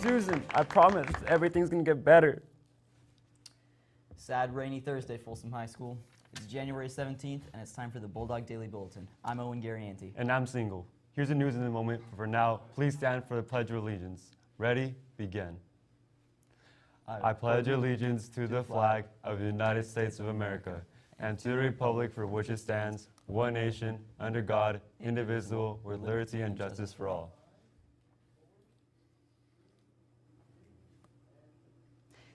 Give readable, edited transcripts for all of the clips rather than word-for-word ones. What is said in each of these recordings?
Susan, I promise everything's gonna get better. Sad rainy Thursday, Folsom High School. It's January 17th, and it's time for the Bulldog Daily Bulletin. I'm Owen Garrianti. And I'm single. Here's the news in the moment. For now, please stand for the Pledge of Allegiance. Ready? Begin. I pledge allegiance to the flag of the United States of America and to the republic for which it stands, one nation, under God, indivisible, with liberty and justice for all.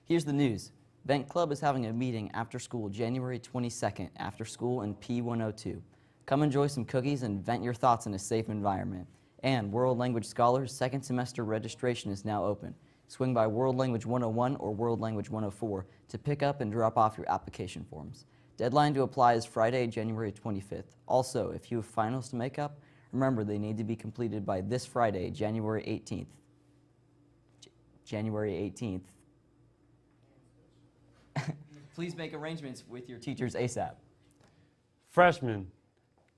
Here's the news. Vent Club is having a meeting after school January 22nd after school in P102. Come enjoy some cookies and vent your thoughts in a safe environment. And World Language Scholars second semester registration is now open. Swing by World Language 101 or World Language 104 to pick up and drop off your application forms. Deadline to apply is Friday, January 25th. Also, if you have finals to make up, remember they need to be completed by this Friday, January 18th. January 18th. Please make arrangements with your teachers ASAP. Freshmen,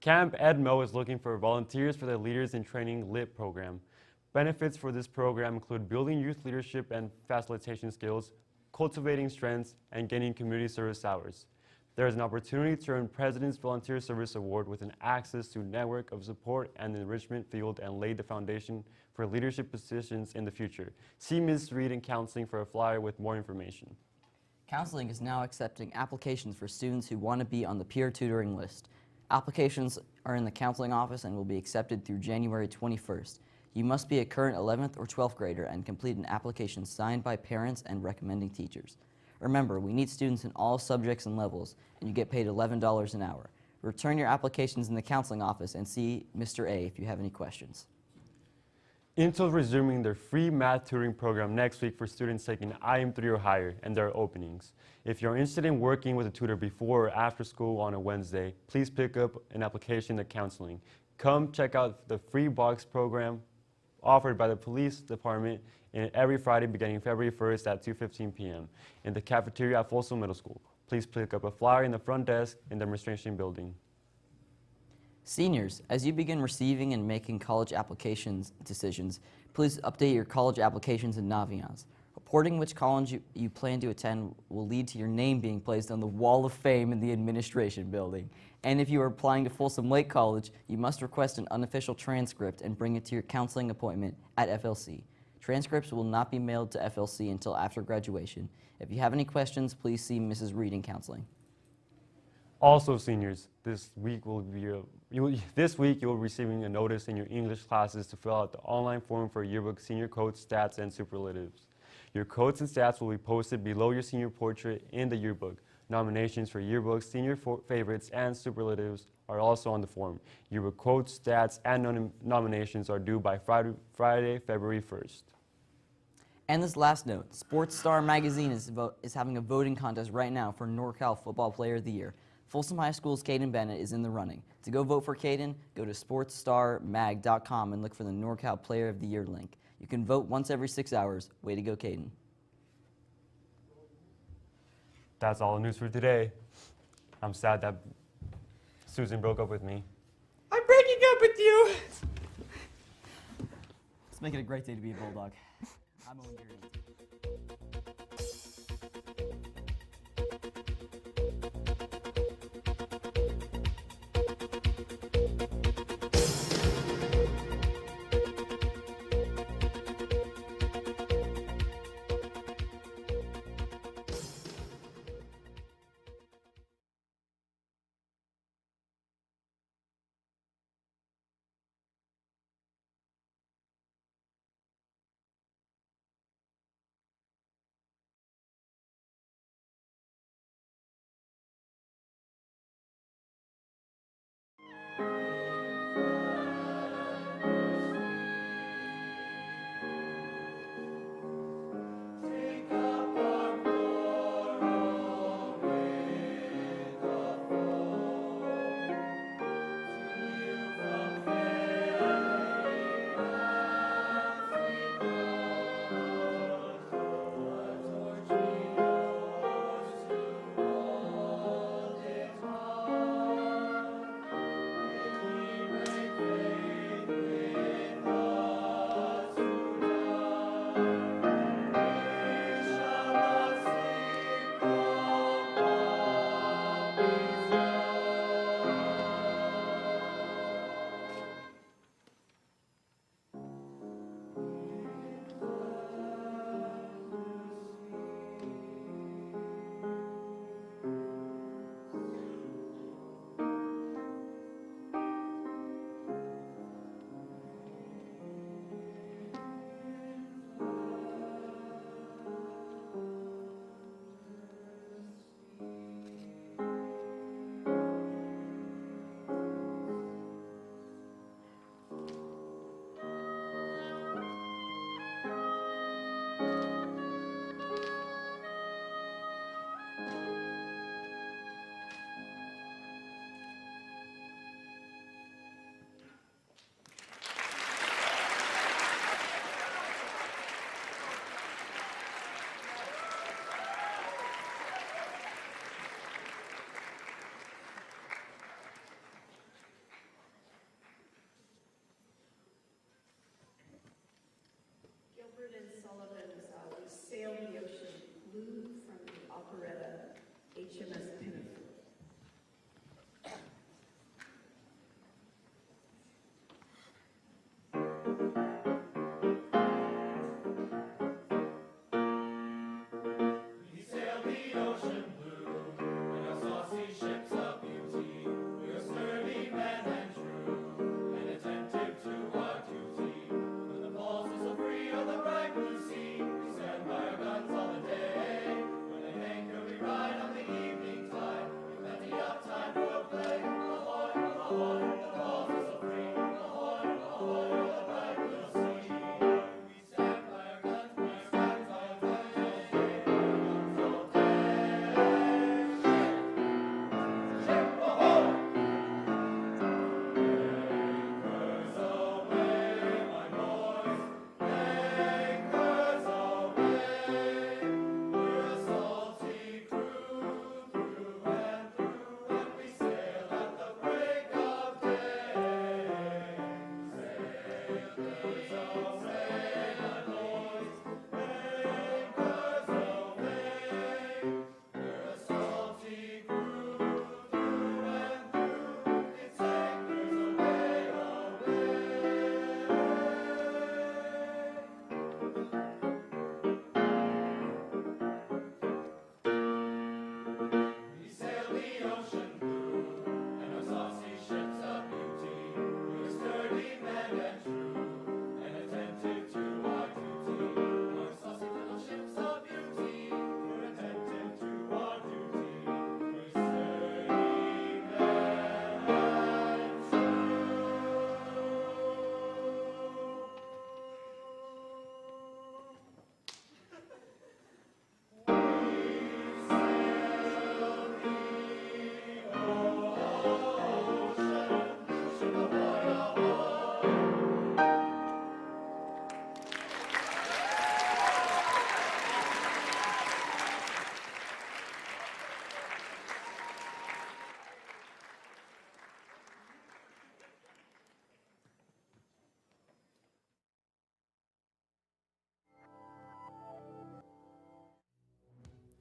Camp Edmo is looking for volunteers for the Leaders in Training LIT program. Benefits for this program include building youth leadership and facilitation skills, cultivating strengths, and gaining community service hours. There is an opportunity to earn President's Volunteer Service Award with an access to a network of support and enrichment field and lay the foundation for leadership positions in the future. See Ms. Reed in Counseling for a flyer with more information. Counseling is now accepting applications for students who want to be on the peer tutoring list. Applications are in the counseling office and will be accepted through January 21st. You must be a current 11th or 12th grader and complete an application signed by parents and recommending teachers. Remember, we need students in all subjects and levels, and you get paid $11 an hour. Return your applications in the counseling office and see Mr. A if you have any questions. Intel's resuming their free math tutoring program next week for students taking IM3 or higher, and there are openings. If you're interested in working with a tutor before or after school on a Wednesday, please pick up an application to counseling. Come check out the free box program offered by the police department every Friday beginning February 1st at 2:15 p.m. in the cafeteria at Folsom Middle School. Please pick up a flyer in the front desk in the administration building. Seniors, as you begin receiving and making college applications decisions, please update your college applications in Naviance. Reporting which college you plan to attend will lead to your name being placed on the Wall of Fame in the administration building. And if you are applying to Folsom Lake College, you must request an unofficial transcript and bring it to your counseling appointment at FLC. Transcripts will not be mailed to FLC until after graduation. If you have any questions, please see Mrs. Reed in counseling. Also, seniors, this week you'll be receiving a notice in your English classes to fill out the online form for yearbook senior quotes, stats, and superlatives. Your quotes and stats will be posted below your senior portrait in the yearbook. Nominations for yearbooks, senior favorites, and superlatives are also on the form. Yearbook quotes, stats, and nominations are due by Friday, February 1st. And this last note, Sports Star Magazine is having a voting contest right now for NorCal Football Player of the Year. Folsom High School's Caden Bennett is in the running. To go vote for Caden, go to sportsstarmag.com and look for the NorCal Player of the Year link. You can vote once every 6 hours. Way to go, Caden. That's all the news for today. I'm sad that Susan broke up with me. I'm breaking up with you! Let's make it a great day to be a Bulldog. I'm Owen Garrianti.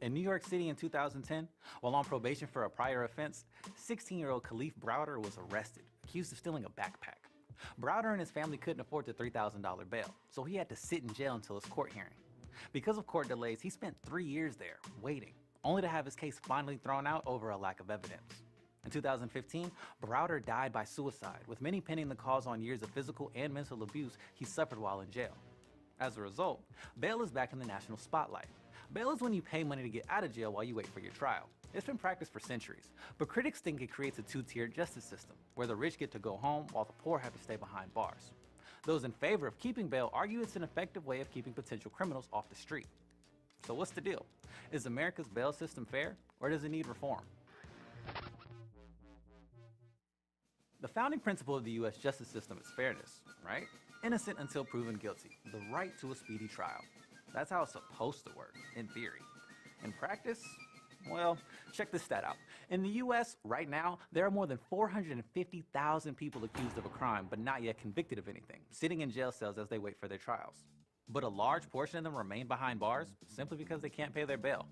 In New York City in 2010, while on probation for a prior offense, 16-year-old Khalif Browder was arrested, accused of stealing a backpack. Browder and his family couldn't afford the $3,000 bail, so he had to sit in jail until his court hearing. Because of court delays, he spent 3 years there, waiting, only to have his case finally thrown out over a lack of evidence. In 2015, Browder died by suicide, with many pinning the cause on years of physical and mental abuse he suffered while in jail. As a result, bail is back in the national spotlight. Bail is when you pay money to get out of jail while you wait for your trial. It's been practiced for centuries, but critics think it creates a two-tiered justice system, where the rich get to go home while the poor have to stay behind bars. Those in favor of keeping bail argue it's an effective way of keeping potential criminals off the street. So what's the deal? Is America's bail system fair, or does it need reform? The founding principle of the U.S. justice system is fairness, right? Innocent until proven guilty, the right to a speedy trial. That's how it's supposed to work, in theory. In practice, well, check this stat out. In the U.S. right now, there are more than 450,000 people accused of a crime but not yet convicted of anything, sitting in jail cells as they wait for their trials. But a large portion of them remain behind bars simply because they can't pay their bail.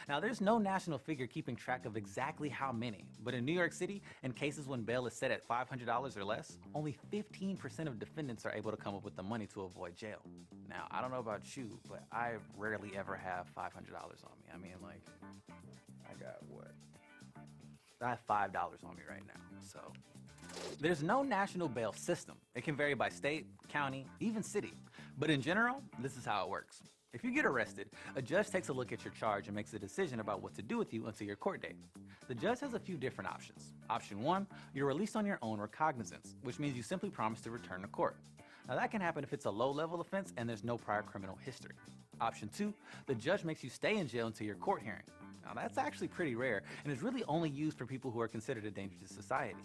Now, there's no national figure keeping track of exactly how many, but in New York City, in cases when bail is set at $500 or less, only 15% of defendants are able to come up with the money to avoid jail. Now, I don't know about you, but I rarely ever have $500 on me. I mean, like, I have $5 on me right now, so. There's no national bail system. It can vary by state, county, even city. But in general, this is how it works. If you get arrested, a judge takes a look at your charge and makes a decision about what to do with you until your court date. The judge has a few different options. Option 1, you're released on your own recognizance, which means you simply promise to return to court. Now that can happen if it's a low-level offense and there's no prior criminal history. Option 2, the judge makes you stay in jail until your court hearing. Now that's actually pretty rare and is really only used for people who are considered a danger to society.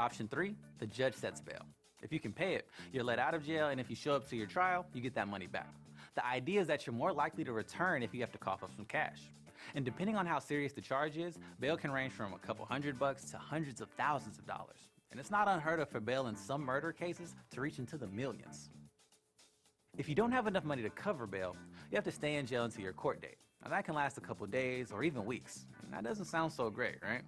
Option 3, the judge sets bail. If you can pay it, you're let out of jail, and if you show up to your trial, you get that money back. The idea is that you're more likely to return if you have to cough up some cash. And depending on how serious the charge is, bail can range from a couple $100 to hundreds of thousands of dollars. And it's not unheard of for bail in some murder cases to reach into the millions. If you don't have enough money to cover bail, you have to stay in jail until your court date. Now that can last a couple days or even weeks. And that doesn't sound so great, right?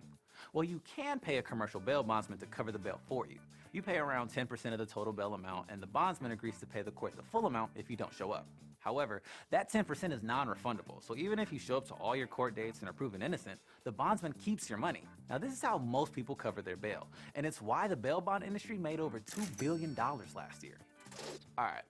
Well, you can pay a commercial bail bondsman to cover the bail for you. You pay around 10% of the total bail amount, and the bondsman agrees to pay the court the full amount if you don't show up. However, that 10% is non-refundable, so even if you show up to all your court dates and are proven innocent, the bondsman keeps your money. Now, this is how most people cover their bail, and it's why the bail bond industry made over $2 billion last year. All right,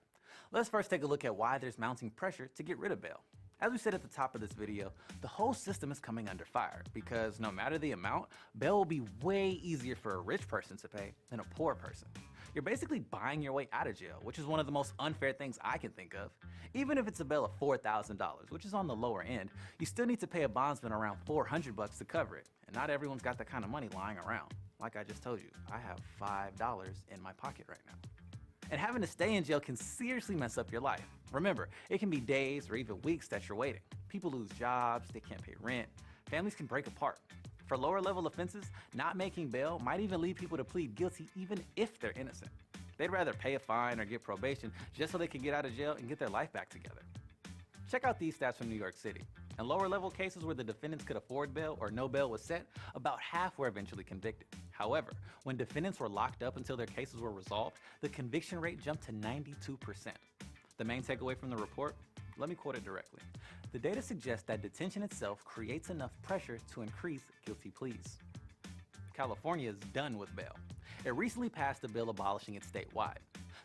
let's first take a look at why there's mounting pressure to get rid of bail. As we said at the top of this video, the whole system is coming under fire because no matter the amount, bail will be way easier for a rich person to pay than a poor person. You're basically buying your way out of jail, which is one of the most unfair things I can think of. Even if it's a bail of $4,000, which is on the lower end, you still need to pay a bondsman around $400 to cover it. And not everyone's got that kind of money lying around. Like I just told you, I have $5 in my pocket right now. And having to stay in jail can seriously mess up your life. Remember, it can be days or even weeks that you're waiting. People lose jobs, they can't pay rent, families can break apart. For lower level offenses, not making bail might even lead people to plead guilty even if they're innocent. They'd rather pay a fine or get probation just so they can get out of jail and get their life back together. Check out these stats from New York City. In lower level cases where the defendants could afford bail or no bail was set, about half were eventually convicted. However, when defendants were locked up until their cases were resolved, the conviction rate jumped to 92%. The main takeaway from the report? Let me quote it directly. The data suggests that detention itself creates enough pressure to increase guilty pleas. California is done with bail. It recently passed a bill abolishing it statewide.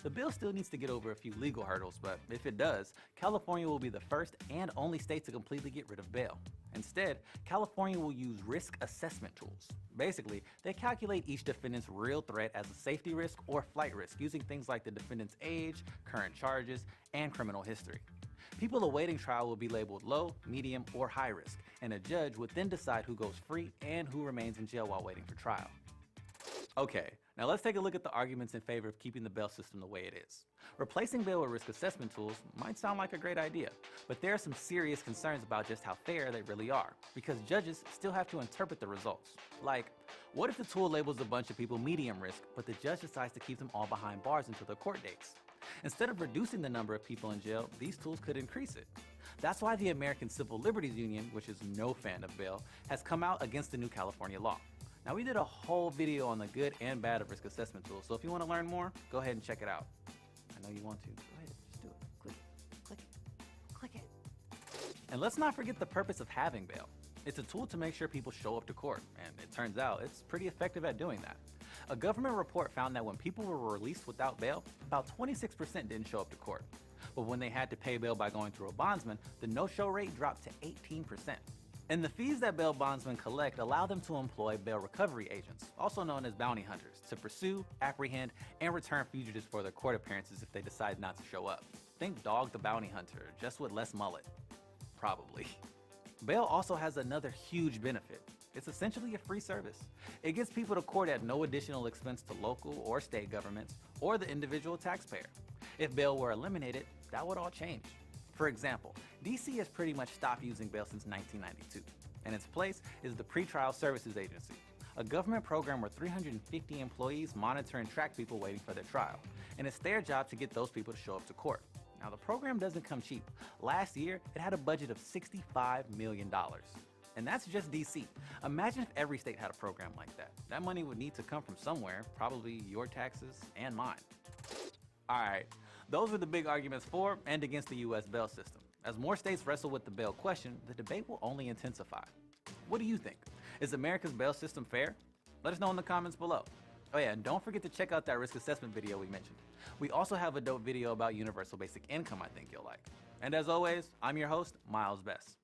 The bill still needs to get over a few legal hurdles, but if it does, California will be the first and only state to completely get rid of bail. Instead, California will use risk assessment tools. Basically, they calculate each defendant's real threat as a safety risk or flight risk using things like the defendant's age, current charges, and criminal history. People awaiting trial will be labeled low, medium, or high risk, and a judge would then decide who goes free and who remains in jail while waiting for trial. Okay, now let's take a look at the arguments in favor of keeping the bail system the way it is. Replacing bail with risk assessment tools might sound like a great idea, but there are some serious concerns about just how fair they really are, because judges still have to interpret the results. Like, what if the tool labels a bunch of people medium risk, but the judge decides to keep them all behind bars until their court dates? Instead of reducing the number of people in jail, these tools could increase it. That's why the American Civil Liberties Union, which is no fan of bail, has come out against the new California law. Now, we did a whole video on the good and bad of risk assessment tools, so if you want to learn more, go ahead and check it out. I know you want to. Go ahead, just do it. Click it, click it, click it. And let's not forget the purpose of having bail. It's a tool to make sure people show up to court, and it turns out it's pretty effective at doing that. A government report found that when people were released without bail, about 26% didn't show up to court. But when they had to pay bail by going through a bondsman, the no-show rate dropped to 18%. And the fees that bail bondsmen collect allow them to employ bail recovery agents, also known as bounty hunters, to pursue, apprehend, and return fugitives for their court appearances if they decide not to show up. Think Dog the Bounty Hunter, just with less mullet. Probably. Bail also has another huge benefit. It's essentially a free service. It gets people to court at no additional expense to local or state governments or the individual taxpayer. If bail were eliminated, that would all change. For example, DC has pretty much stopped using bail since 1992. In its place is the Pretrial Services Agency, a government program where 350 employees monitor and track people waiting for their trial. And it's their job to get those people to show up to court. Now, the program doesn't come cheap. Last year, it had a budget of $65 million. And that's just DC. Imagine if every state had a program like that. That money would need to come from somewhere, probably your taxes and mine. All right, those were the big arguments for and against the U.S. bail system. As more states wrestle with the bail question, the debate will only intensify. What do you think? Is America's bail system fair? Let us know in the comments below. Oh yeah, and don't forget to check out that risk assessment video we mentioned. We also have a dope video about universal basic income I think you'll like. And as always, I'm your host, Miles Best.